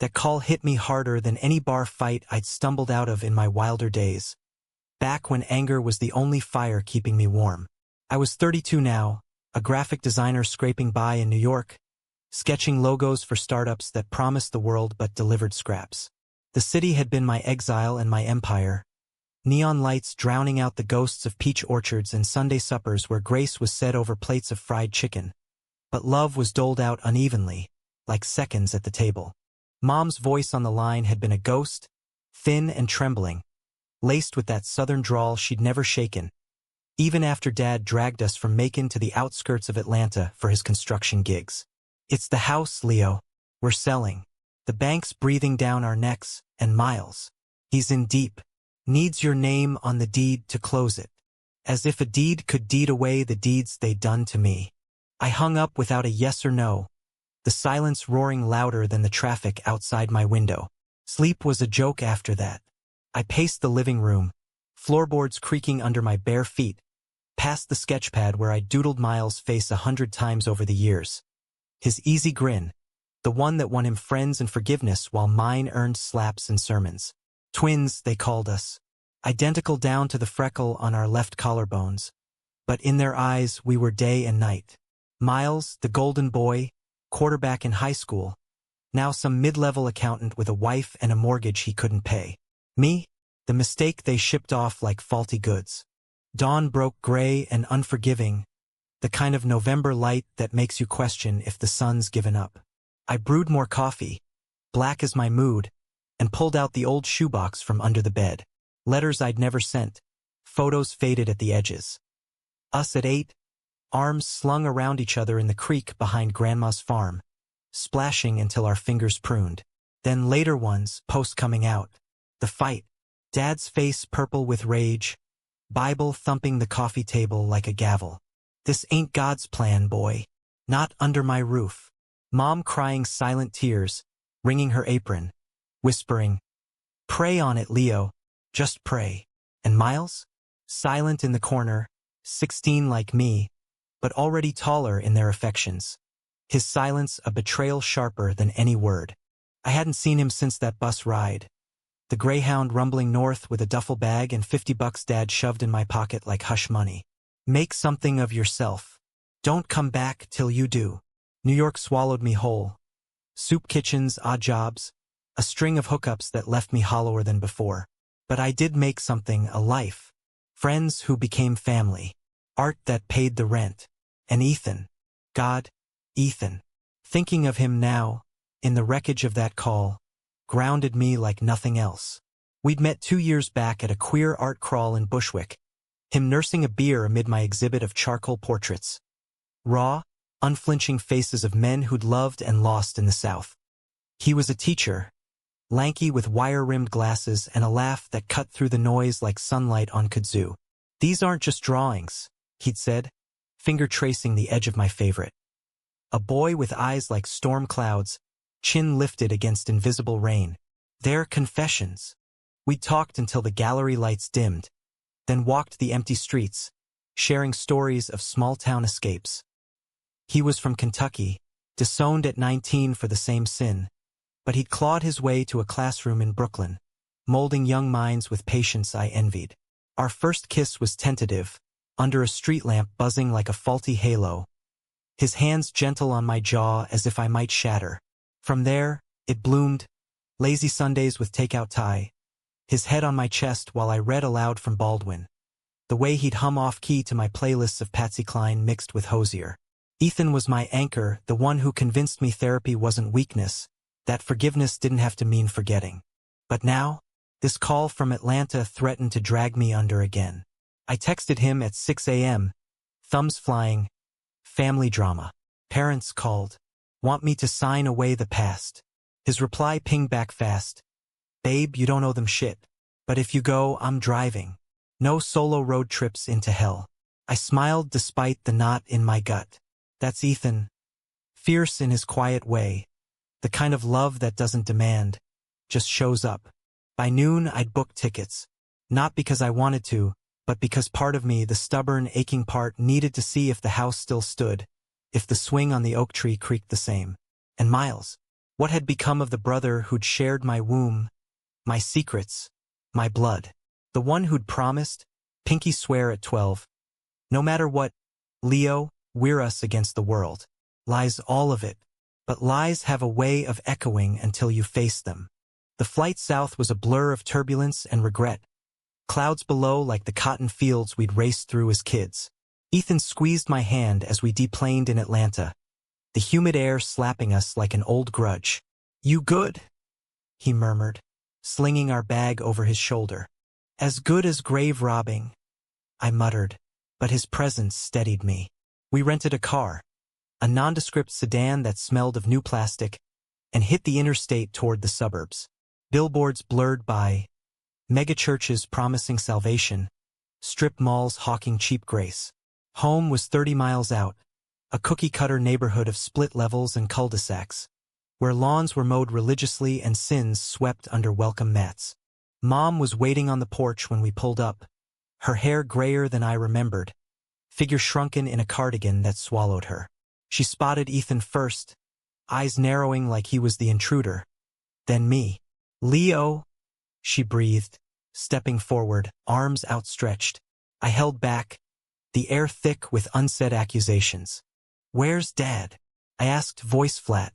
That call hit me harder than any bar fight I'd stumbled out of in my wilder days. Back when anger was the only fire keeping me warm. I was 32 now, a graphic designer scraping by in New York, sketching logos for startups that promised the world but delivered scraps. The city had been my exile and my empire. Neon lights drowning out the ghosts of peach orchards and Sunday suppers where grace was said over plates of fried chicken. But love was doled out unevenly, like seconds at the table. Mom's voice on the line had been a ghost, thin and trembling, laced with that southern drawl she'd never shaken, even after Dad dragged us from Macon to the outskirts of Atlanta for his construction gigs. "It's the house, Leo. We're selling. The bank's breathing down our necks, and Miles, he's in deep. Needs your name on the deed to close it." As if a deed could deed away the deeds they'd done to me. I hung up without a yes or no, the silence roaring louder than the traffic outside my window. Sleep was a joke after that. I paced the living room, floorboards creaking under my bare feet, past the sketchpad where I doodled Miles' face 100 times over the years. His easy grin, the one that won him friends and forgiveness while mine earned slaps and sermons. Twins, they called us, identical down to the freckle on our left collarbones. But in their eyes we were day and night. Miles, the golden boy, quarterback in high school, now some mid-level accountant with a wife and a mortgage he couldn't pay. Me, the mistake they shipped off like faulty goods. Dawn broke gray and unforgiving, the kind of November light that makes you question if the sun's given up. I brewed more coffee, black as my mood, and pulled out the old shoebox from under the bed. Letters I'd never sent, photos faded at the edges. Us at 8, arms slung around each other in the creek behind Grandma's farm, splashing until our fingers pruned. Then later ones, post coming out. The fight, Dad's face purple with rage, Bible thumping the coffee table like a gavel. "This ain't God's plan, boy. Not under my roof." Mom crying silent tears, wringing her apron, whispering, "Pray on it, Leo. Just pray." And Miles? Silent in the corner, 16 like me, but already taller in their affections. His silence a betrayal sharper than any word. I hadn't seen him since that bus ride. The Greyhound rumbling north with a duffel bag and $50 Dad shoved in my pocket like hush money. "Make something of yourself. Don't come back till you do." New York swallowed me whole. Soup kitchens, odd jobs, a string of hookups that left me hollower than before. But I did make something, a life. Friends who became family. Art that paid the rent. And Ethan. God, Ethan. Thinking of him now, in the wreckage of that call, grounded me like nothing else. We'd met 2 years back at a queer art crawl in Bushwick, him nursing a beer amid my exhibit of charcoal portraits. Raw, unflinching faces of men who'd loved and lost in the South. He was a teacher, lanky with wire-rimmed glasses and a laugh that cut through the noise like sunlight on kudzu. "These aren't just drawings," he'd said, finger tracing the edge of my favorite. A boy with eyes like storm clouds, chin lifted against invisible rain. They're confessions. We talked until the gallery lights dimmed, then walked the empty streets, sharing stories of small-town escapes. He was from Kentucky, disowned at 19 for the same sin, but he'd clawed his way to a classroom in Brooklyn, molding young minds with patience I envied. Our first kiss was tentative, under a street lamp buzzing like a faulty halo, his hands gentle on my jaw as if I might shatter. From there, it bloomed, lazy Sundays with takeout Thai, his head on my chest while I read aloud from Baldwin, the way he'd hum off-key to my playlists of Patsy Cline mixed with Hozier. Ethan was my anchor, the one who convinced me therapy wasn't weakness, that forgiveness didn't have to mean forgetting. But now, this call from Atlanta threatened to drag me under again. I texted him at 6 a.m., thumbs flying, family drama. Parents called, want me to sign away the past. His reply pinged back fast. Babe, you don't owe them shit. But if you go, I'm driving. No solo road trips into hell. I smiled despite the knot in my gut. That's Ethan. Fierce in his quiet way. The kind of love that doesn't demand, just shows up. By noon, I'd booked tickets. Not because I wanted to, but because part of me, the stubborn, aching part, needed to see if the house still stood, if the swing on the oak tree creaked the same. And Miles. What had become of the brother who'd shared my womb, my secrets, my blood? The one who'd promised, pinky swear at 12, no matter what, Leo, we're us against the world. Lies, all of it. But lies have a way of echoing until you face them. The flight south was a blur of turbulence and regret. Clouds below like the cotton fields we'd raced through as kids. Ethan squeezed my hand as we deplaned in Atlanta, the humid air slapping us like an old grudge. "You good?" he murmured, slinging our bag over his shoulder. "As good as grave robbing," I muttered, but his presence steadied me. We rented a car, a nondescript sedan that smelled of new plastic, and hit the interstate toward the suburbs. Billboards blurred by, megachurches promising salvation, strip malls hawking cheap grace. Home was 30 miles out, a cookie-cutter neighborhood of split levels and cul-de-sacs, where lawns were mowed religiously and sins swept under welcome mats. Mom was waiting on the porch when we pulled up, her hair grayer than I remembered, figure shrunken in a cardigan that swallowed her. She spotted Ethan first, eyes narrowing like he was the intruder, then me. "Leo," she breathed, stepping forward, arms outstretched. I held back, the air thick with unsaid accusations. "Where's Dad?" I asked, voice flat.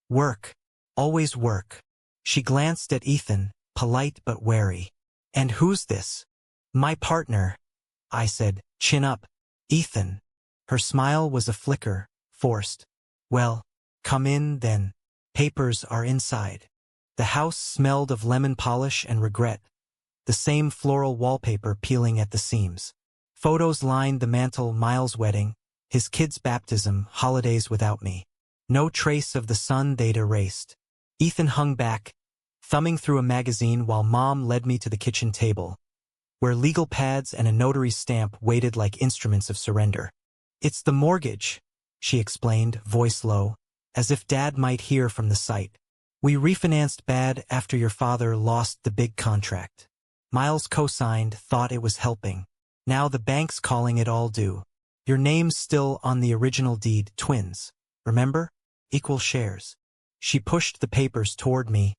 "Work. Always work." She glanced at Ethan, polite but wary. "And who's this?" "My partner," I said, chin up. "Ethan." Her smile was a flicker, forced. "Well, come in then. Papers are inside." The house smelled of lemon polish and regret, the same floral wallpaper peeling at the seams. Photos lined the mantel: Miles' wedding, his kid's baptism, holidays without me. No trace of the sun they'd erased. Ethan hung back, thumbing through a magazine while Mom led me to the kitchen table, where legal pads and a notary's stamp waited like instruments of surrender. "It's the mortgage," she explained, voice low, as if Dad might hear from the site. "We refinanced bad after your father lost the big contract. Miles co-signed, thought it was helping. Now the bank's calling it all due. Your name's still on the original deed, twins. Remember? Equal shares." She pushed the papers toward me,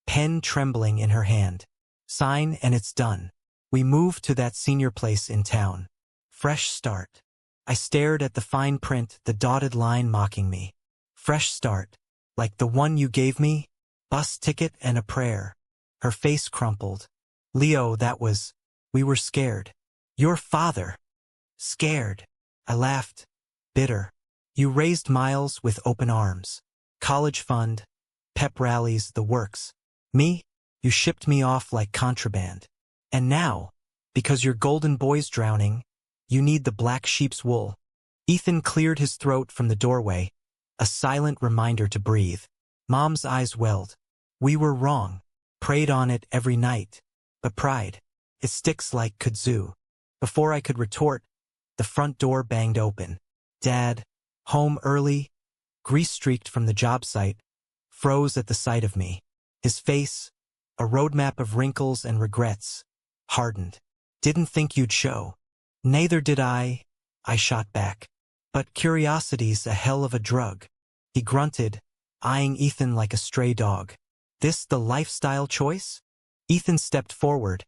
pen trembling in her hand. "Sign and it's done. We moved to that senior place in town. Fresh start." I stared at the fine print, the dotted line mocking me. "Fresh start. Like the one you gave me? Bus ticket and a prayer." Her face crumpled. "Leo, that was... We were scared." "Your father." "Scared." I laughed, bitter. "You raised Miles with open arms. College fund, pep rallies, the works. Me? You shipped me off like contraband. And now, because your golden boy's drowning, you need the black sheep's wool." Ethan cleared his throat from the doorway, a silent reminder to breathe. Mom's eyes welled. "We were wrong. Prayed on it every night. But pride, it sticks like kudzu." Before I could retort, the front door banged open. Dad, home early, grease-streaked from the job site, froze at the sight of me. His face, a roadmap of wrinkles and regrets, hardened. "Didn't think you'd show." "Neither did I shot back. "But curiosity's a hell of a drug." He grunted, eyeing Ethan like a stray dog. "This the lifestyle choice?" Ethan stepped forward,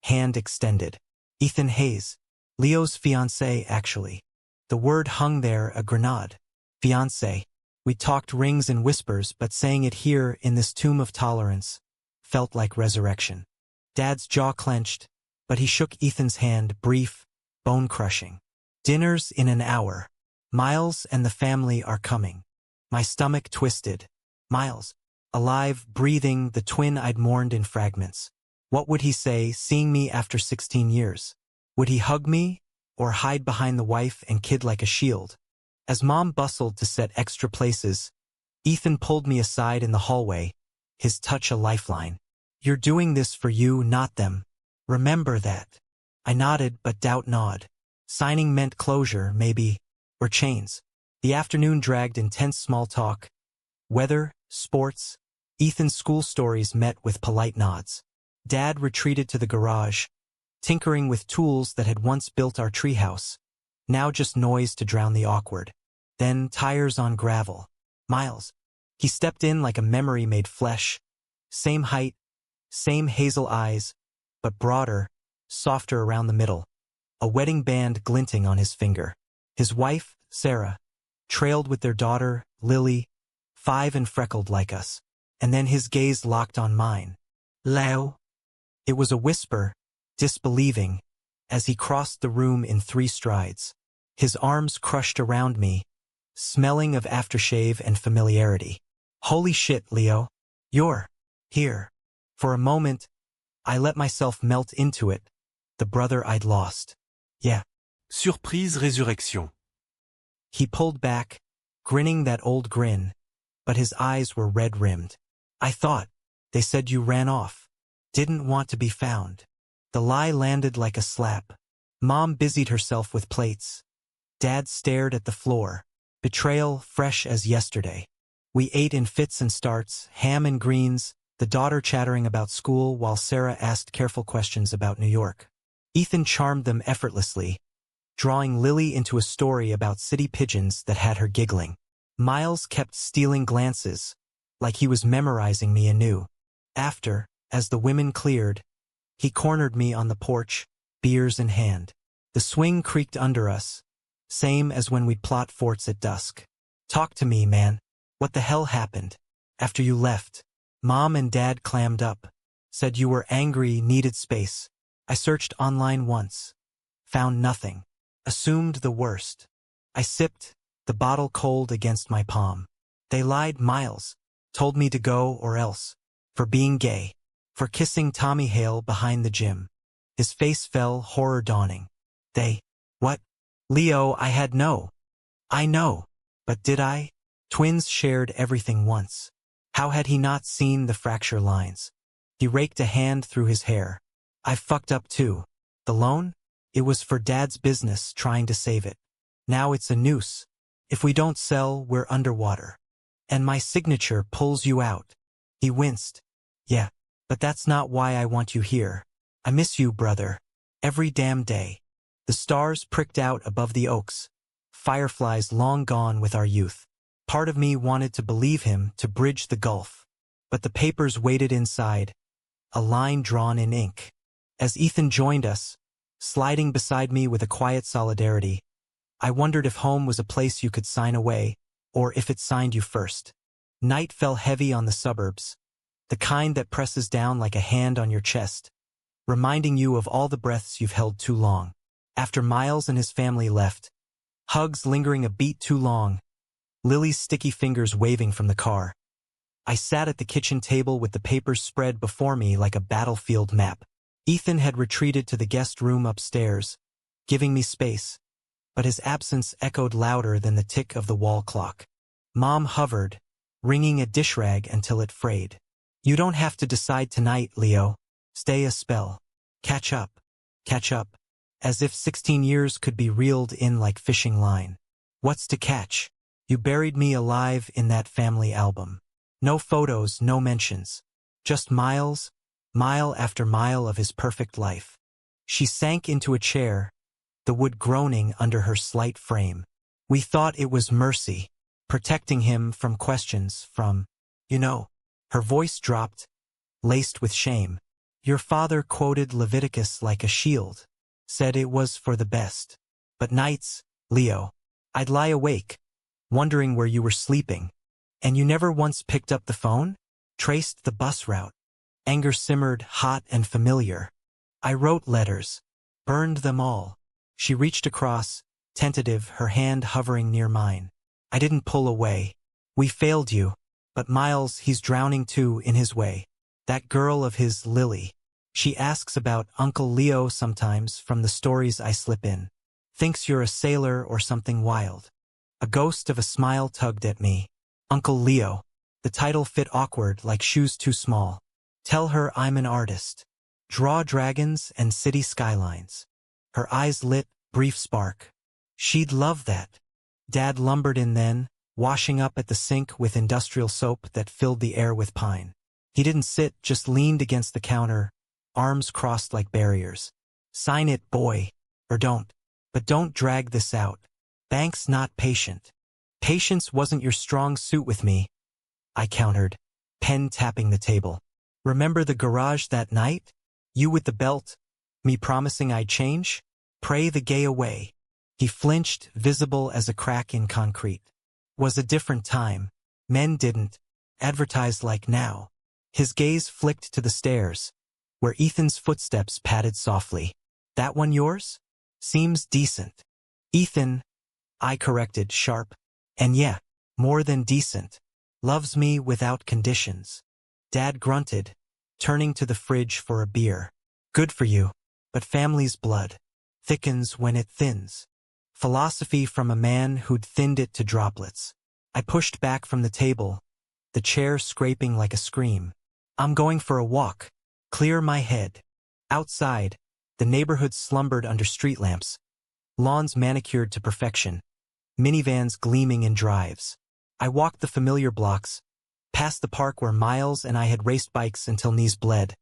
hand extended. "Ethan Hayes, Leo's fiancé, actually." The word hung there, a grenade. Fiancé. We talked rings and whispers, but saying it here in this tomb of tolerance felt like resurrection. Dad's jaw clenched, but he shook Ethan's hand, brief, bone-crushing. "Dinner's in an hour. Miles and the family are coming." My stomach twisted. Miles, alive, breathing, the twin I'd mourned in fragments. What would he say, seeing me after 16 years? Would he hug me, or hide behind the wife and kid like a shield? As Mom bustled to set extra places, Ethan pulled me aside in the hallway, his touch a lifeline. "You're doing this for you, not them. Remember that." I nodded, but doubt gnawed. Signing meant closure, maybe, or chains. The afternoon dragged intense small talk. Weather, sports, Ethan's school stories met with polite nods. Dad retreated to the garage, tinkering with tools that had once built our treehouse, now just noise to drown the awkward. Then tires on gravel. Miles, He stepped in like a memory made flesh. Same height, same hazel eyes, but broader, softer around the middle. A wedding band glinting on his finger. His wife, Sarah, trailed with their daughter, Lily, 5 and freckled like us. And then his gaze locked on mine. Leo. It was a whisper, disbelieving, as he crossed the room in 3 strides. His arms crushed around me, smelling of aftershave and familiarity. Holy shit, Leo. You're here. For a moment, I let myself melt into it, the brother I'd lost. Yeah. Surprise résurrection. He pulled back, grinning that old grin, but his eyes were red-rimmed. I thought, they said you ran off. Didn't want to be found. The lie landed like a slap. Mom busied herself with plates. Dad stared at the floor. Betrayal fresh as yesterday. We ate in fits and starts, ham and greens, the daughter chattering about school while Sarah asked careful questions about New York. Ethan charmed them effortlessly, drawing Lily into a story about city pigeons that had her giggling. Miles kept stealing glances, like he was memorizing me anew. After, as the women cleared, he cornered me on the porch, beers in hand. The swing creaked under us, same as when we'd plot forts at dusk. Talk to me, man. What the hell happened? After you left, Mom and Dad clammed up, said you were angry, needed space. I searched online once, found nothing, assumed the worst. I sipped, the bottle cold against my palm. They lied, Miles, told me to go or else, for being gay, for kissing Tommy Hale behind the gym. His face fell, horror dawning. They, what? Leo, I had no. I know, but did I? Twins shared everything once. How had he not seen the fracture lines? He raked a hand through his hair. I fucked up too. The loan? It was for Dad's business, trying to save it. Now it's a noose. If we don't sell, we're underwater. And my signature pulls you out. He winced. Yeah, but that's not why I want you here. I miss you, brother. Every damn day. The stars pricked out above the oaks. Fireflies long gone with our youth. Part of me wanted to believe him, to bridge the gulf. But the papers waited inside, a line drawn in ink. As Ethan joined us, sliding beside me with a quiet solidarity, I wondered if home was a place you could sign away, or if it signed you first. Night fell heavy on the suburbs, the kind that presses down like a hand on your chest, reminding you of all the breaths you've held too long. After Miles and his family left, hugs lingering a beat too long, Lily's sticky fingers waving from the car, I sat at the kitchen table with the papers spread before me like a battlefield map. Ethan had retreated to the guest room upstairs, giving me space, but his absence echoed louder than the tick of the wall clock. Mom hovered, wringing a dish rag until it frayed. You don't have to decide tonight, Leo. Stay a spell. Catch up. Catch up. As if 16 years could be reeled in like fishing line. What's to catch? You buried me alive in that family album. No photos, no mentions. Just miles, mile after mile of his perfect life. She sank into a chair, the wood groaning under her slight frame. We thought it was mercy, protecting him from questions, from, her voice dropped, laced with shame. Your father quoted Leviticus like a shield, said it was for the best. But nights, Leo, I'd lie awake, wondering where you were sleeping. And you never once picked up the phone? Traced the bus route. Anger simmered, hot and familiar. I wrote letters, burned them all. She reached across, tentative, her hand hovering near mine. I didn't pull away. We failed you. But Miles, he's drowning too, in his way. That girl of his, Lily. She asks about Uncle Leo sometimes from the stories I slip in. Thinks you're a sailor or something wild. A ghost of a smile tugged at me. Uncle Leo. The title fit awkward like shoes too small. Tell her I'm an artist. Draw dragons and city skylines. Her eyes lit, brief spark. She'd love that. Dad lumbered in then, washing up at the sink with industrial soap that filled the air with pine. He didn't sit, just leaned against the counter, arms crossed like barriers. Sign it, boy. Or don't. But don't drag this out. Bank's not patient. Patience wasn't your strong suit with me. I countered, pen tapping the table. Remember the garage that night? You with the belt? Me promising I'd change? Pray the gay away. He flinched, visible as a crack in concrete. Was a different time. Men didn't advertise like now. His gaze flicked to the stairs, where Ethan's footsteps padded softly. That one yours? Seems decent. Ethan, I corrected, sharp. And yeah, more than decent. Loves me without conditions. Dad grunted, turning to the fridge for a beer. Good for you, but family's blood thickens when it thins. Philosophy from a man who'd thinned it to droplets. I pushed back from the table, the chair scraping like a scream. I'm going for a walk. Clear my head. Outside, the neighborhood slumbered under street lamps. Lawns manicured to perfection. Minivans gleaming in drives. I walked the familiar blocks, past the park where Miles and I had raced bikes until knees bled.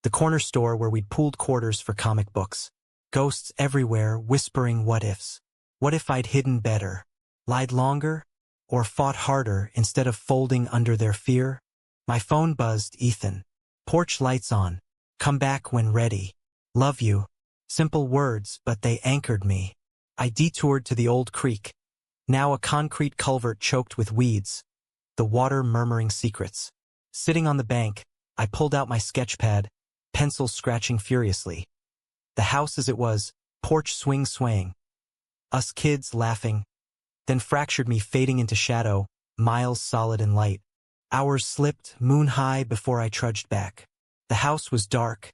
The corner store where we'd pooled quarters for comic books. Ghosts everywhere, whispering what-ifs. What if I'd hidden better? Lied longer? Or fought harder instead of folding under their fear? My phone buzzed. Ethan. Porch lights on. Come back when ready. Love you. Simple words, but they anchored me. I detoured to the old creek. Now a concrete culvert choked with weeds. The water murmuring secrets. Sitting on the bank, I pulled out my sketch pad, pencil scratching furiously. The house as it was, porch swaying. Us kids laughing. Then fractured me, fading into shadow, Miles solid and light. Hours slipped, moon high, before I trudged back. The house was dark,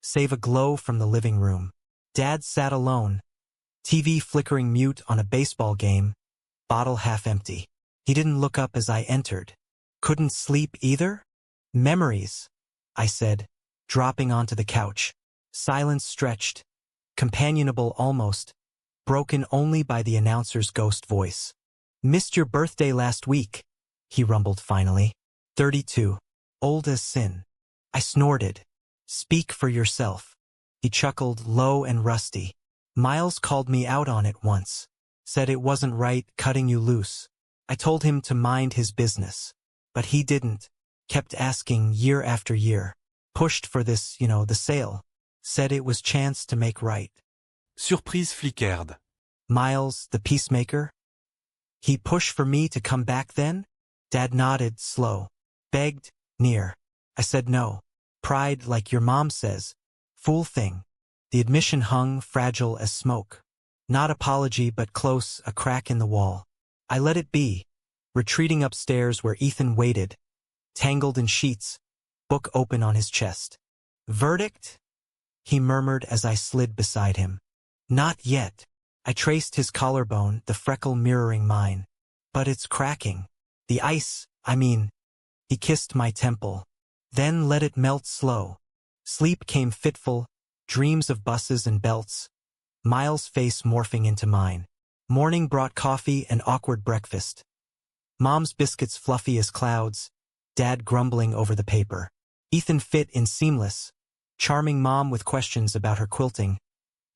save a glow from the living room. Dad sat alone, TV flickering mute on a baseball game, bottle half empty. He didn't look up as I entered. Couldn't sleep either? Memories, I said, dropping onto the couch. Silence stretched, companionable almost, broken only by the announcer's ghost voice. Missed your birthday last week, he rumbled finally. 32. Old as sin. I snorted. Speak for yourself. He chuckled, low and rusty. Miles called me out on it once. Said it wasn't right cutting you loose. I told him to mind his business. But he didn't. Kept asking year after year. Pushed for this, the sale. Said it was chance to make right. Surprise flickered. Miles, the peacemaker? He pushed for me to come back then? Dad nodded, slow. Begged, near. I said no. Pride, like your mom says. Fool thing. The admission hung, fragile as smoke. Not apology, but close, a crack in the wall. I let it be, retreating upstairs where Ethan waited, tangled in sheets, book open on his chest. Verdict? He murmured as I slid beside him. Not yet. I traced his collarbone, the freckle mirroring mine. But it's cracking. The ice, He kissed my temple. Then let it melt slow. Sleep came fitful, dreams of buses and belts. Miles' face morphing into mine. Morning brought coffee and awkward breakfast. Mom's biscuits fluffy as clouds. Dad grumbling over the paper. Ethan fit in seamless, charming mom with questions about her quilting,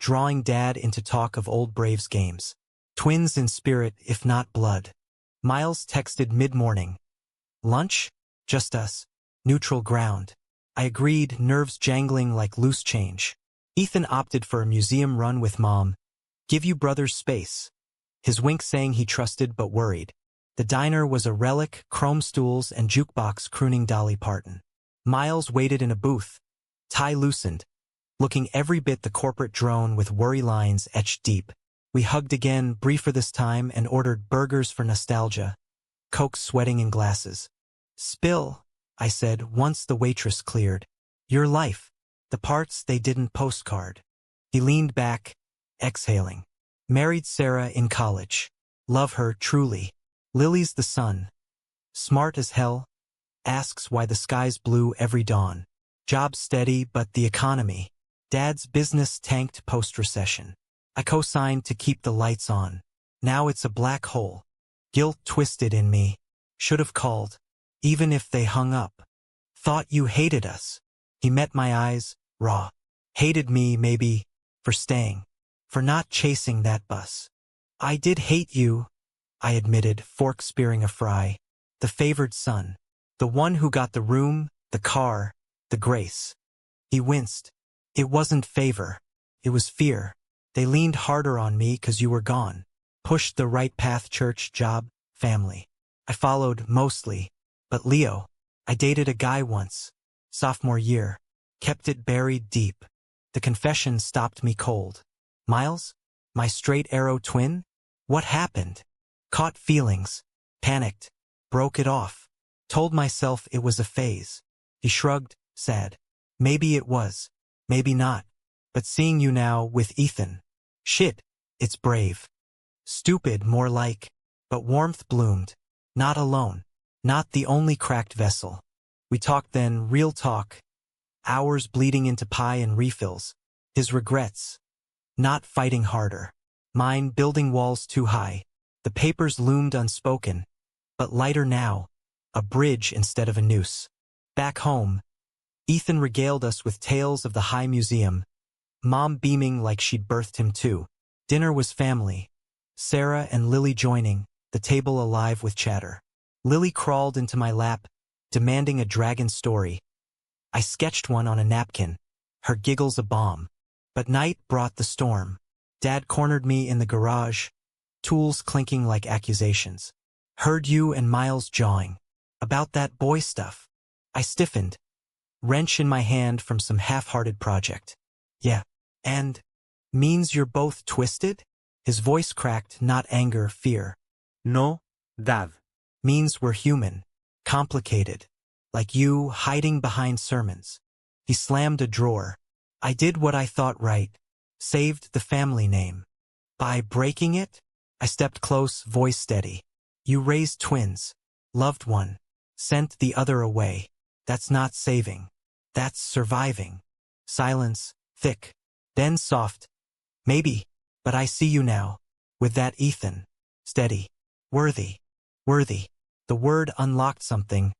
drawing Dad into talk of old Braves games. Twins in spirit, if not blood. Miles texted mid-morning. Lunch? Just us. Neutral ground. I agreed, nerves jangling like loose change. Ethan opted for a museum run with Mom. Give you brothers space. His wink saying he trusted but worried. The diner was a relic, chrome stools and jukebox crooning Dolly Parton. Miles waited in a booth, tie loosened, looking every bit the corporate drone with worry lines etched deep. We hugged again, briefer this time, and ordered burgers for nostalgia. Coke sweating in glasses. Spill, I said, once the waitress cleared. Your life. The parts they didn't postcard. He leaned back, exhaling. Married Sarah in college. Love her truly. Lily's the sun. Smart as hell. Asks why the sky's blue every dawn. Job steady, but the economy. Dad's business tanked post-recession. I co-signed to keep the lights on. Now it's a black hole. Guilt twisted in me. Should have called. Even if they hung up. Thought you hated us. He met my eyes, raw. Hated me, maybe, for staying. For not chasing that bus. I did hate you, I admitted, fork spearing a fry. The favored son. The one who got the room, the car, the grace. He winced. It wasn't favor. It was fear. They leaned harder on me 'cause you were gone. Pushed the right path, church, job, family. I followed, mostly. But Leo, I dated a guy once. Sophomore year. Kept it buried deep. The confession stopped me cold. Miles? My straight arrow twin? What happened? Caught feelings. Panicked. Broke it off. Told myself it was a phase. He shrugged, sad. Maybe it was. Maybe not. But seeing you now with Ethan. Shit, it's brave. Stupid, more like. But warmth bloomed. Not alone. Not the only cracked vessel. We talked then, real talk. Hours bleeding into pie and refills. His regrets. Not fighting harder. Mine building walls too high. The papers loomed unspoken. But lighter now. A bridge instead of a noose. Back home, Ethan regaled us with tales of the High Museum. Mom beaming like she'd birthed him too. Dinner was family. Sarah and Lily joining, the table alive with chatter. Lily crawled into my lap, demanding a dragon story. I sketched one on a napkin, her giggles a bomb. But night brought the storm. Dad cornered me in the garage, tools clinking like accusations. Heard you and Miles jawing. About that boy stuff. I stiffened. Wrench in my hand from some half-hearted project. Yeah. And? Means you're both twisted? His voice cracked, not anger, fear. No, Dad. Means we're human. Complicated. Like you, hiding behind sermons. He slammed a drawer. I did what I thought right. Saved the family name. By breaking it? I stepped close, voice steady. You raised twins. Loved one. Sent the other away. That's not saving. That's surviving. Silence, thick. Then soft. Maybe, but I see you now. With that Ethan. Steady. Worthy. Worthy. The word unlocked something.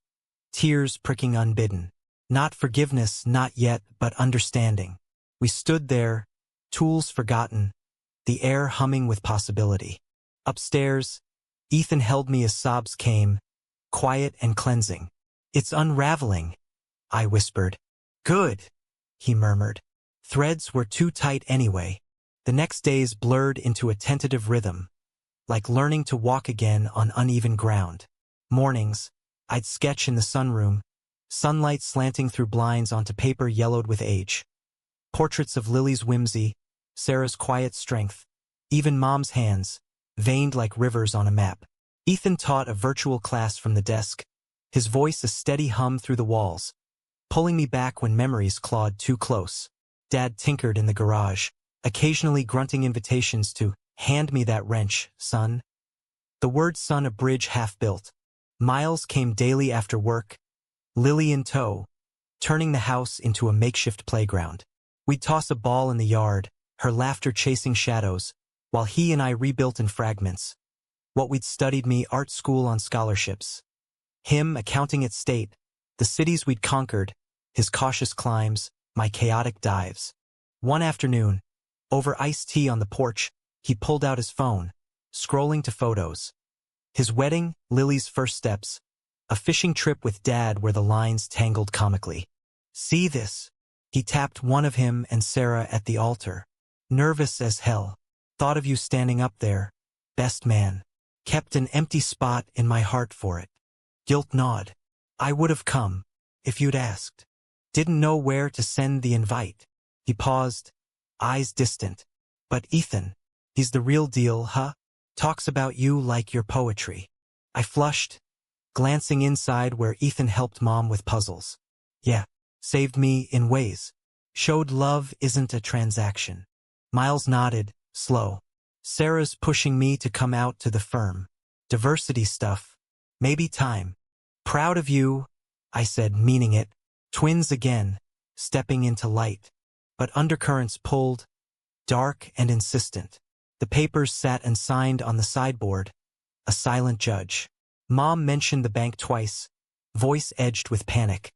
Tears pricking unbidden. Not forgiveness, not yet, but understanding. We stood there, tools forgotten, the air humming with possibility. Upstairs, Ethan held me as sobs came, quiet and cleansing. It's unraveling, I whispered. Good, he murmured. Threads were too tight anyway. The next days blurred into a tentative rhythm, like learning to walk again on uneven ground. Mornings, I'd sketch in the sunroom, sunlight slanting through blinds onto paper yellowed with age. Portraits of Lily's whimsy, Sarah's quiet strength, even Mom's hands, veined like rivers on a map. Ethan taught a virtual class from the desk, his voice a steady hum through the walls, pulling me back when memories clawed too close. Dad tinkered in the garage, occasionally grunting invitations to hand me that wrench, son. The word son a bridge half-built. Miles came daily after work, Lily in tow, turning the house into a makeshift playground. We'd toss a ball in the yard, her laughter chasing shadows, while he and I rebuilt in fragments. What we'd studied me art school on scholarships. Him accounting at state, the cities we'd conquered, his cautious climbs, my chaotic dives. One afternoon, over iced tea on the porch, he pulled out his phone, scrolling to photos. His wedding, Lily's first steps, a fishing trip with Dad where the lines tangled comically. See this? He tapped one of him and Sarah at the altar. Nervous as hell. Thought of you standing up there. Best man. Kept an empty spot in my heart for it. Guilt gnawed. I would have come, if you'd asked. Didn't know where to send the invite. He paused, eyes distant. But Ethan, he's the real deal, huh? Talks about you like your poetry. I flushed, glancing inside where Ethan helped Mom with puzzles. Yeah, saved me in ways. Showed love isn't a transaction. Miles nodded, slow. Sarah's pushing me to come out to the firm. Diversity stuff. Maybe time. Proud of you, I said, meaning it. Twins again, stepping into light. But undercurrents pulled, dark and insistent. The papers sat and signed on the sideboard, a silent judge. Mom mentioned the bank twice, voice edged with panic.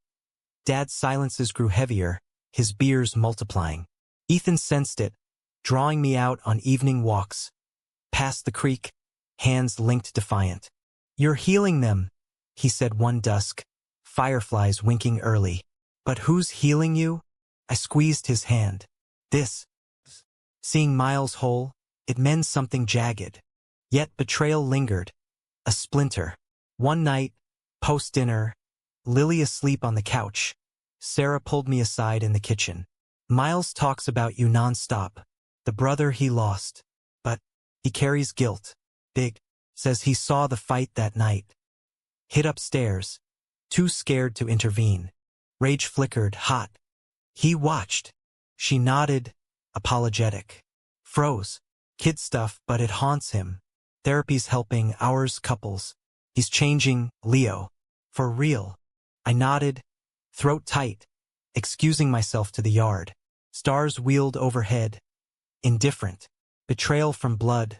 Dad's silences grew heavier, his beers multiplying. Ethan sensed it, drawing me out on evening walks. Past the creek, hands linked defiant. You're healing them, he said one dusk, fireflies winking early. But who's healing you? I squeezed his hand. This. Seeing Miles whole, it mends something jagged. Yet betrayal lingered. A splinter. One night, post-dinner, Lily asleep on the couch. Sarah pulled me aside in the kitchen. Miles talks about you nonstop. The brother he lost. But he carries guilt. Big. Says he saw the fight that night. Hid upstairs. Too scared to intervene. Rage flickered, hot. He watched. She nodded, apologetic. Froze. Kid stuff, but it haunts him. Therapy's helping, ours couples. He's changing, Leo. For real. I nodded, throat tight, excusing myself to the yard. Stars wheeled overhead. Indifferent. Betrayal from blood.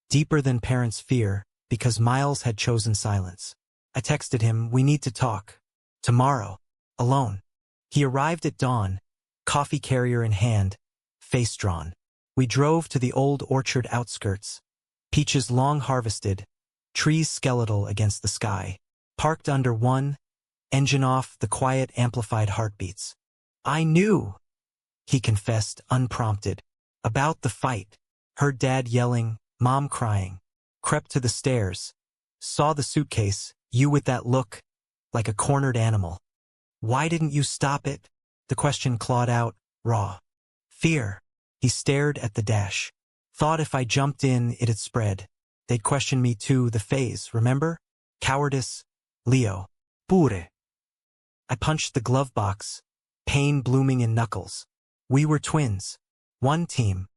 Deeper than parents' fear, because Miles had chosen silence. I texted him, we need to talk. Tomorrow. Alone. He arrived at dawn, coffee carrier in hand, face drawn. We drove to the old orchard outskirts. Peaches long harvested, trees skeletal against the sky. Parked under one, engine off, the quiet amplified heartbeats. I knew, he confessed, unprompted. About the fight. Heard Dad yelling, Mom crying. Crept to the stairs. Saw the suitcase, you with that look, like a cornered animal. Why didn't you stop it? The question clawed out, raw. Fear. He stared at the dash. Thought if I jumped in, it'd spread. They'd question me too, the phase, remember? Cowardice. Leo. Pure. I punched the glove box, pain blooming in knuckles. We were twins. One team.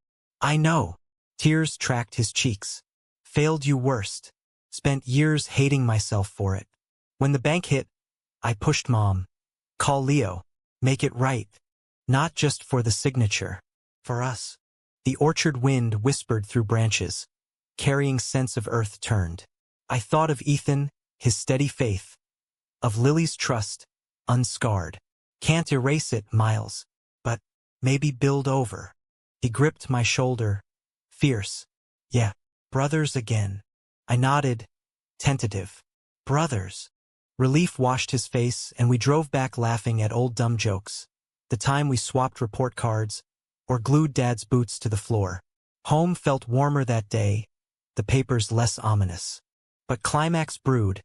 I know. Tears tracked his cheeks. Failed you worst. Spent years hating myself for it. When the bank hit, I pushed Mom. Call Leo. Make it right. Not just for the signature. For us. The orchard wind whispered through branches. Carrying sense of earth turned. I thought of Ethan, his steady faith. Of Lily's trust, unscarred. Can't erase it, Miles. But maybe build over. He gripped my shoulder. Fierce. Yeah. Brothers again. I nodded. Tentative. Brothers. Relief washed his face, and we drove back laughing at old dumb jokes. The time we swapped report cards, or glued Dad's boots to the floor. Home felt warmer that day, the papers less ominous. But climax brewed,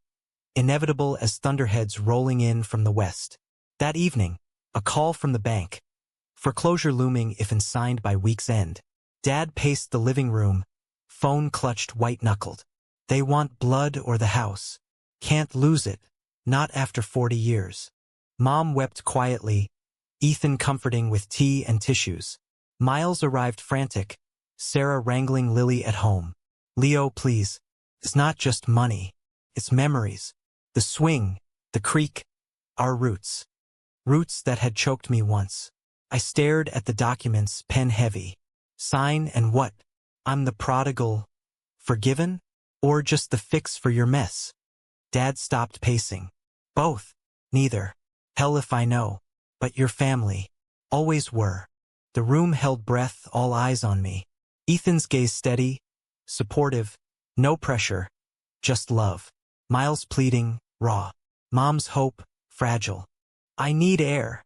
inevitable as thunderheads rolling in from the west. That evening, a call from the bank. Foreclosure looming if unsigned by week's end. Dad paced the living room, phone clutched white-knuckled. They want blood or the house. Can't lose it. Not after 40 years. Mom wept quietly, Ethan comforting with tea and tissues. Miles arrived frantic, Sarah wrangling Lily at home. Leo, please. It's not just money. It's memories. The swing, the creek, our roots. Roots that had choked me once. I stared at the documents, pen heavy. Sign and what? I'm the prodigal. Forgiven? Or just the fix for your mess? Dad stopped pacing. Both. Neither. Hell if I know. But your family. Always were. The room held breath, all eyes on me. Ethan's gaze steady, supportive, no pressure, just love. Miles pleading, raw. Mom's hope, fragile. I need air,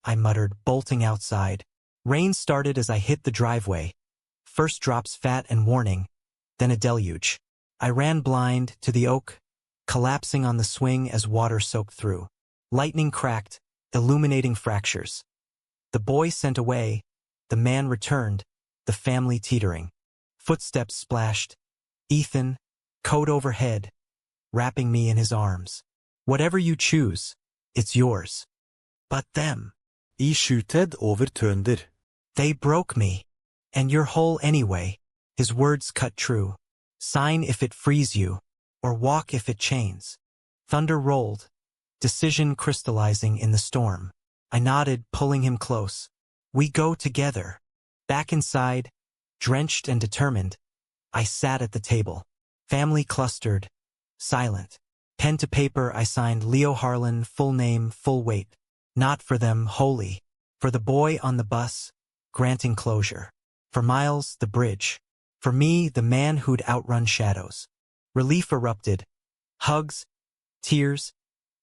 I muttered, bolting outside. Rain started as I hit the driveway. First drops fat and warning, then a deluge. I ran blind to the oak, collapsing on the swing as water soaked through. Lightning cracked, illuminating fractures. The boy sent away, the man returned, the family teetering. Footsteps splashed. Ethan, coat overhead, wrapping me in his arms. Whatever you choose, it's yours. But them. I skjuted over tønder. They broke me. And you're whole anyway. His words cut true. Sign if it frees you, or walk if it chains. Thunder rolled, decision crystallizing in the storm. I nodded, pulling him close. We go together. Back inside, drenched and determined, I sat at the table. Family clustered, silent. Pen to paper I signed Leo Harlan, full name, full weight. Not for them, wholly. For the boy on the bus, granting closure. For Miles, the bridge. For me, the man who'd outrun shadows. Relief erupted. Hugs, tears,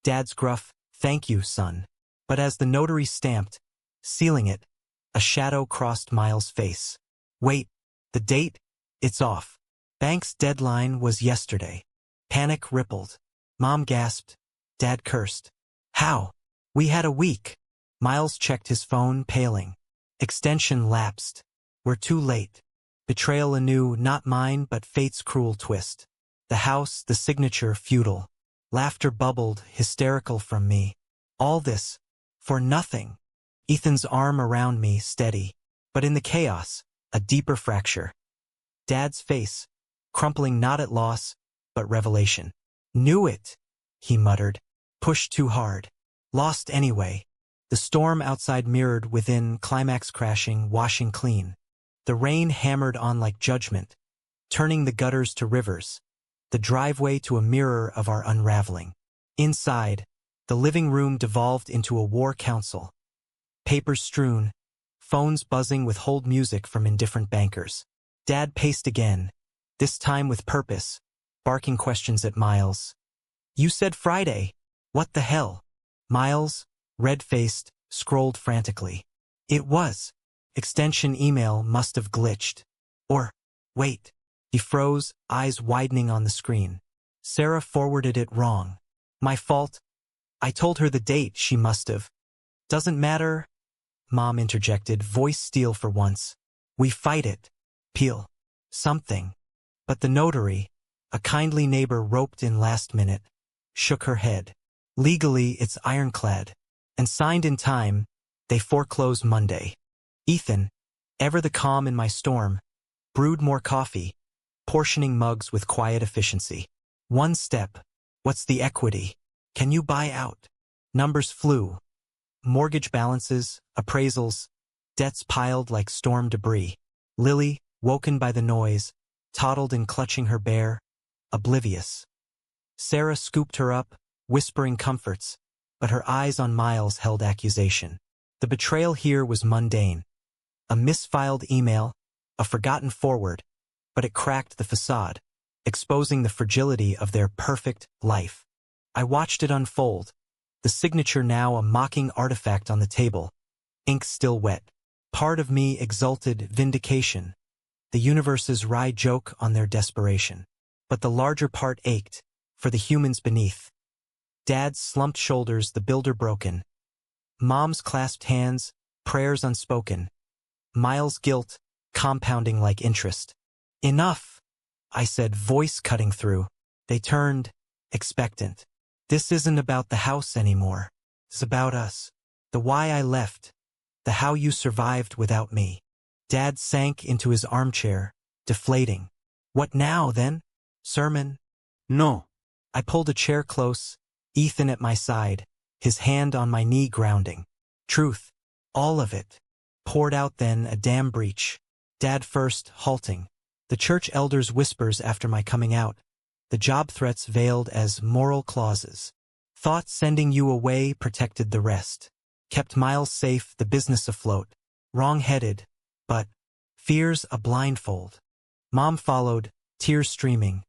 Dad's gruff, Thank you, son. But as the notary stamped, sealing it, a shadow crossed Miles' face. Wait, the date? It's off. Bank's deadline was yesterday. Panic rippled. Mom gasped. Dad cursed. How? We had a week. Miles checked his phone, paling. Extension lapsed. We're too late. Betrayal anew, not mine, but fate's cruel twist. The house, the signature, futile. Laughter bubbled, hysterical from me. All this, for nothing. Ethan's arm around me, steady. But in the chaos, a deeper fracture. Dad's face, crumpling not at loss, but revelation. Knew it, he muttered. Pushed too hard. Lost anyway. The storm outside mirrored within, climax crashing, washing clean. The rain hammered on like judgment, turning the gutters to rivers, the driveway to a mirror of our unraveling. Inside, the living room devolved into a war council. Papers strewn, phones buzzing with hold music from indifferent bankers. Dad paced again, this time with purpose, barking questions at Miles. You said Friday. What the hell? Miles, red-faced, scrolled frantically. It was. Extension email must have glitched. Or, wait. He froze, eyes widening on the screen. Sarah forwarded it wrong. My fault. I told her the date, she must have. Doesn't matter. Mom interjected, voice steel for once. We fight it. Peel. Something. But the notary, a kindly neighbor roped in last minute, shook her head. Legally, it's ironclad. And signed in time, they foreclose Monday. Ethan, ever the calm in my storm, brewed more coffee, portioning mugs with quiet efficiency. One step. What's the equity? Can you buy out? Numbers flew. Mortgage balances, appraisals, debts piled like storm debris. Lily, woken by the noise, toddled in clutching her bear, oblivious. Sarah scooped her up, whispering comforts, but her eyes on Miles held accusation. The betrayal here was mundane. A misfiled email, a forgotten forward, but it cracked the facade, exposing the fragility of their perfect life. I watched it unfold, the signature now a mocking artifact on the table, ink still wet. Part of me exulted vindication, the universe's wry joke on their desperation. But the larger part ached, for the humans beneath. Dad's slumped shoulders, the builder broken. Mom's clasped hands, prayers unspoken. Miles' guilt, compounding like interest. Enough, I said, voice cutting through. They turned, expectant. This isn't about the house anymore. It's about us. The why I left. The how you survived without me. Dad sank into his armchair, deflating. What now, then? Sermon? No. I pulled a chair close, Ethan at my side, his hand on my knee grounding. Truth. All of it. Poured out then, a dam breach. Dad first, halting. The church elders' whispers after my coming out. The job threats veiled as moral clauses. Thought sending you away protected the rest. Kept Miles safe, the business afloat. Wrong-headed, but fears a blindfold. Mom followed, tears streaming.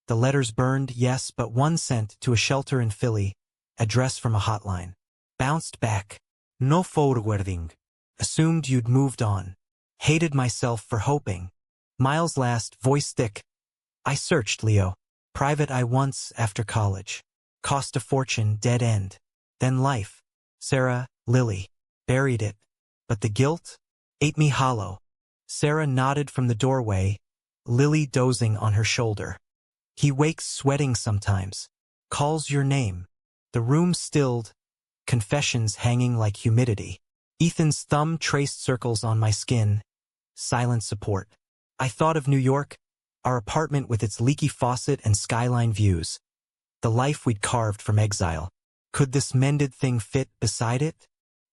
The letters burned, yes, but one sent to a shelter in Philly, address from a hotline. Bounced back. No forwarding. Assumed you'd moved on. Hated myself for hoping. Miles' last, voice thick. I searched, Leo. Private I once after college. Cost a fortune, dead end. Then life. Sarah, Lily. Buried it. But the guilt? Ate me hollow. Sarah nodded from the doorway, Lily dozing on her shoulder. He wakes sweating sometimes. Calls your name. The room stilled, confessions hanging like humidity. Ethan's thumb traced circles on my skin. Silent support. I thought of New York, our apartment with its leaky faucet and skyline views. The life we'd carved from exile. Could this mended thing fit beside it?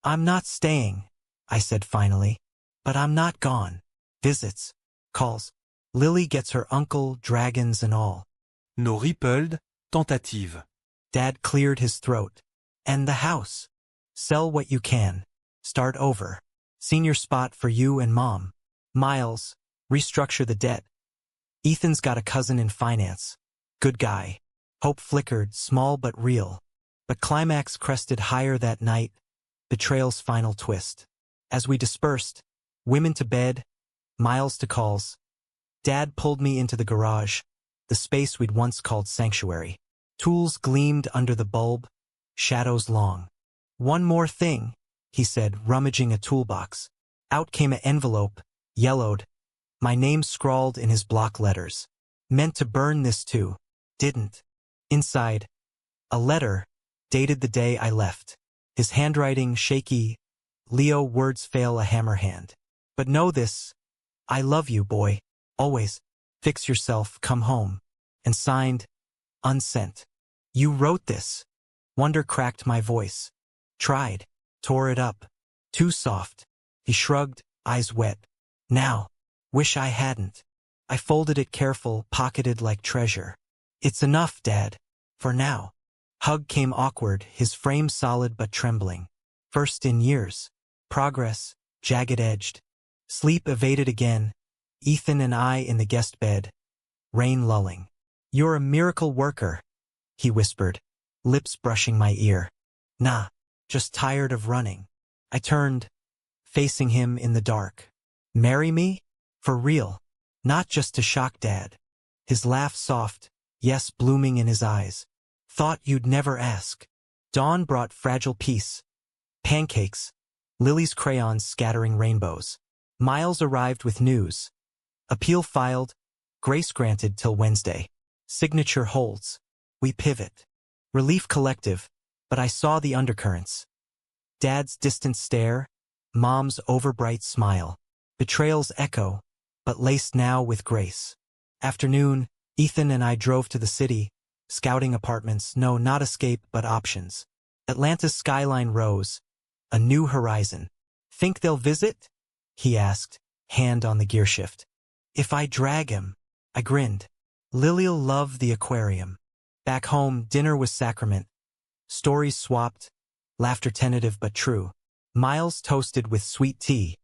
I'm not staying, I said finally. But I'm not gone. Visits. Calls. Lily gets her uncle, dragons and all. No rippled, tentative. Dad cleared his throat. And the house. Sell what you can. Start over. Senior spot for you and Mom. Miles. Restructure the debt. Ethan's got a cousin in finance. Good guy. Hope flickered, small but real. But climax crested higher that night, betrayal's final twist. As we dispersed, women to bed, Miles to calls, Dad pulled me into the garage, the space we'd once called sanctuary. Tools gleamed under the bulb, shadows long. "One more thing," he said, rummaging a toolbox. Out came an envelope, yellowed, my name scrawled in his block letters. "Meant to burn this too. Didn't." Inside, a letter, dated the day I left. His handwriting shaky, Leo words fail a hammer hand. "But know this, I love you, boy. Always. Fix yourself, come home." And signed, unsent. "You wrote this." Wonder cracked my voice. Tried. Tore it up. Too soft. He shrugged, eyes wet. "Now. Wish I hadn't." I folded it careful, pocketed like treasure. "It's enough, Dad. For now." Hug came awkward, his frame solid but trembling. First in years. Progress, jagged-edged. Sleep evaded again. Ethan and I in the guest bed. Rain lulling. "You're a miracle worker," he whispered, lips brushing my ear. "Nah, just tired of running." I turned, facing him in the dark. "Marry me? For real. Not just to shock Dad." His laugh soft, yes blooming in his eyes. "Thought you'd never ask." Dawn brought fragile peace. Pancakes, Lily's crayons scattering rainbows. Miles arrived with news. Appeal filed, grace granted till Wednesday. Signature holds. We pivot. Relief collective, but I saw the undercurrents. Dad's distant stare, Mom's overbright smile. Betrayal's echo, but laced now with grace. Afternoon, Ethan and I drove to the city, scouting apartments, no, not escape, but options. Atlanta's skyline rose, a new horizon. "Think they'll visit?" he asked, hand on the gearshift. "If I drag him," I grinned. "Lily'll love the aquarium." Back home, dinner was sacrament. Stories swapped, laughter tentative but true. Miles toasted with sweet tea.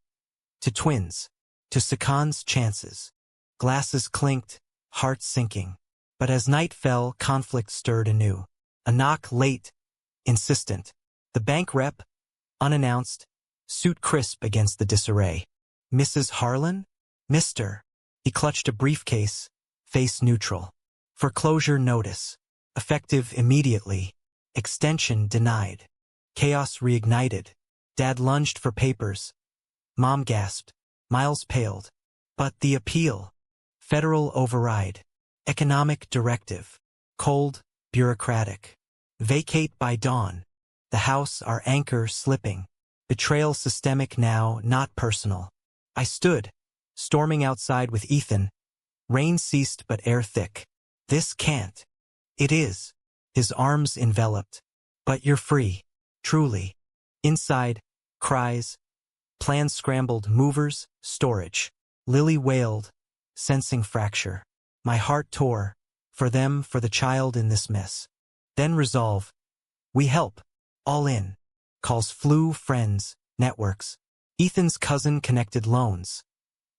To twins. To Sakan's chances. Glasses clinked, hearts sinking. But as night fell, conflict stirred anew. A knock late, insistent. The bank rep, unannounced, suit crisp against the disarray. "Mrs. Harlan?" "Mr." He clutched a briefcase, face neutral. Foreclosure notice. Effective immediately. Extension denied. Chaos reignited. Dad lunged for papers. Mom gasped. Miles paled. But the appeal. Federal override. Economic directive. Cold, bureaucratic. Vacate by dawn. The house, our anchor, slipping. Betrayal systemic now, not personal. I stood, storming outside with Ethan. Rain ceased but air thick. "This can't." "It is." His arms enveloped. "But you're free. Truly." Inside, cries. Plans scrambled, movers, storage. Lily wailed, sensing fracture. My heart tore. For them, for the child in this mess. Then resolve. We help. All in. Calls flew, friends, networks. Ethan's cousin connected loans.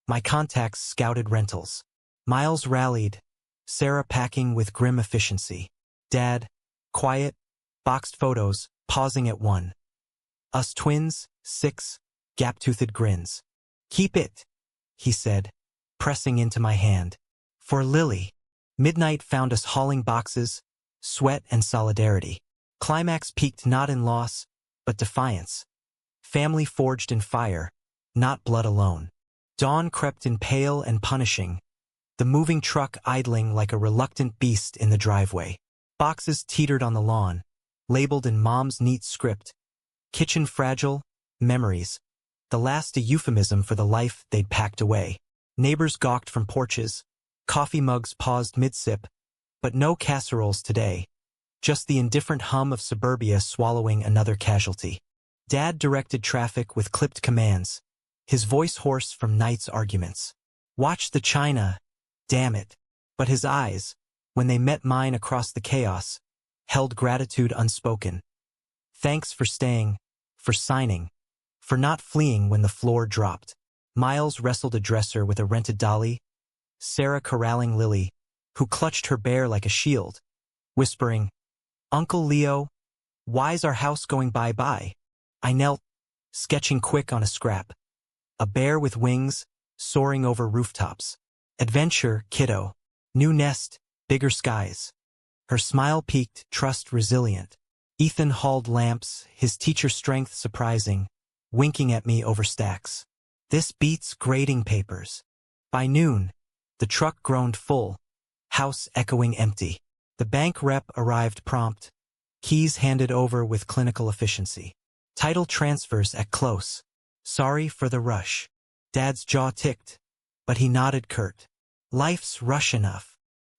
My contacts scouted rentals. Miles rallied. Sarah packing with grim efficiency. Dad, quiet, boxed photos, pausing at one. Us twins, 6, gap-toothed grins. "Keep it," he said, pressing into my hand. "For Lily." Midnight found us hauling boxes, sweat and solidarity. Climax peaked not in loss, but defiance. Family forged in fire, not blood alone. Dawn crept in pale and punishing, the moving truck idling like a reluctant beast in the driveway. Boxes teetered on the lawn, labeled in Mom's neat script. Kitchen fragile, memories. The last a euphemism for the life they'd packed away. Neighbors gawked from porches. Coffee mugs paused mid-sip. But no casseroles today. Just the indifferent hum of suburbia swallowing another casualty. Dad directed traffic with clipped commands, his voice hoarse from night's arguments. "Watch the china, damn it." But his eyes, when they met mine across the chaos, held gratitude unspoken. Thanks for staying, for signing, for not fleeing when the floor dropped. Miles wrestled a dresser with a rented dolly, Sarah corralling Lily, who clutched her bear like a shield, whispering, "Uncle Leo, Why's our house going bye-bye? I knelt, sketching quick on a scrap. A bear with wings, soaring over rooftops. Adventure, kiddo. New nest, bigger skies. Her smile peaked, trust resilient. Ethan hauled lamps, his teacher strength surprising, winking at me over stacks. This beats grading papers. By noon, the truck groaned full, house echoing empty. The bank rep arrived prompt, keys handed over with clinical efficiency. Title transfers at close. Sorry for the rush. Dad's jaw ticked, but he nodded curt. Life's rush enough.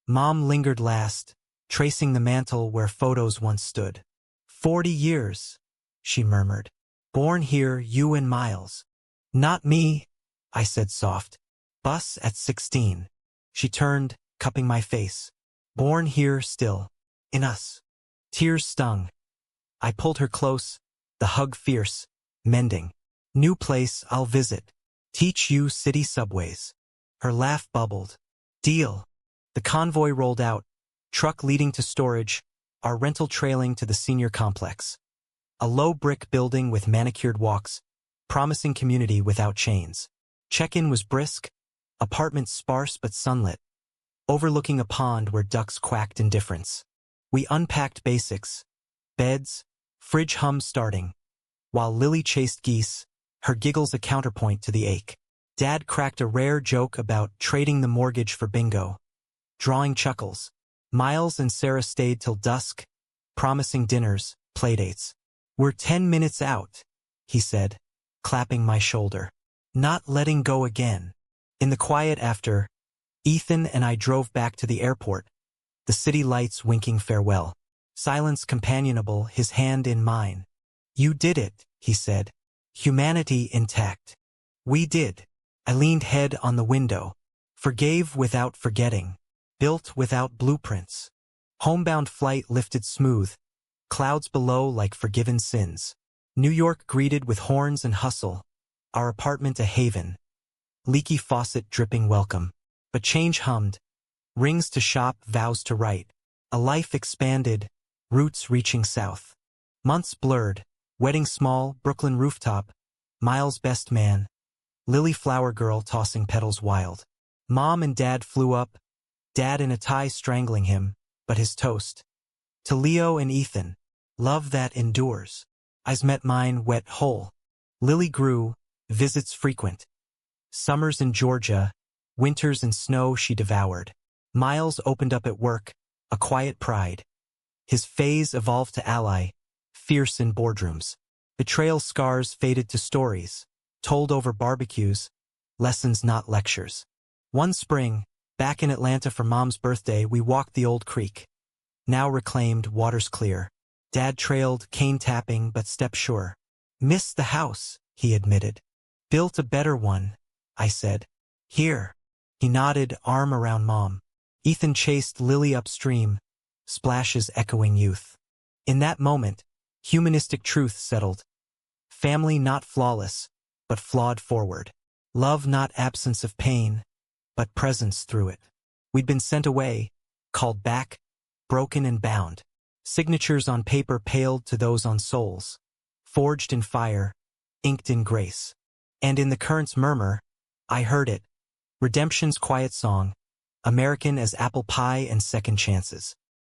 Mom lingered last, tracing the mantle where photos once stood. 40 years, she murmured. Born here, you and Miles. Not me, I said soft. Bus at 16. She turned, cupping my face. Born here still. In us. Tears stung. I pulled her close, the hug fierce, mending. New place I'll visit. Teach you city subways. Her laugh bubbled. Deal. The convoy rolled out, truck leading to storage, our rental trailing to the senior complex. A low brick building with manicured walks, promising community without chains. Check-in was brisk, apartment sparse but sunlit, overlooking a pond where ducks quacked indifference. We unpacked basics, beds, fridge hum starting, while Lily chased geese, her giggles a counterpoint to the ache. Dad cracked a rare joke about trading the mortgage for bingo, drawing chuckles. Miles and Sarah stayed till dusk, promising dinners, playdates. We're 10 minutes out, he said, clapping my shoulder. Not letting go again. In the quiet after, Ethan and I drove back to the airport, the city lights winking farewell. Silence companionable, his hand in mine. You did it, he said. Humanity intact. We did. I leaned head on the window. Forgave without forgetting. Built without blueprints. Homebound flight lifted smooth. Clouds below like forgiven sins. New York greeted with horns and hustle. Our apartment a haven. Leaky faucet dripping welcome. But change hummed. Rings to shop, vows to write. A life expanded, roots reaching south. Months blurred, wedding small, Brooklyn rooftop. Miles best man. Lily flower girl tossing petals wild. Mom and Dad flew up. Dad in a tie strangling him, but his toast. To Leo and Ethan. Love that endures. Eyes met mine wet whole. Lily grew, visits frequent. Summers in Georgia, winters in snow she devoured. Miles opened up at work, a quiet pride. His phase evolved to ally, fierce in boardrooms. Betrayal scars faded to stories, told over barbecues, lessons not lectures. One spring, back in Atlanta for Mom's birthday, we walked the old creek. Now reclaimed, waters clear. Dad trailed, cane tapping, but step sure. Missed the house, he admitted. Built a better one, I said. Here. He nodded, arm around Mom. Ethan chased Lily upstream, splashes echoing youth. In that moment, humanistic truth settled. Family not flawless, but flawed forward. Love not absence of pain, but presence through it. We'd been sent away, called back, broken and bound. Signatures on paper paled to those on souls. Forged in fire, inked in grace. And in the current's murmur, I heard it. Redemption's quiet song, American as apple pie and second chances.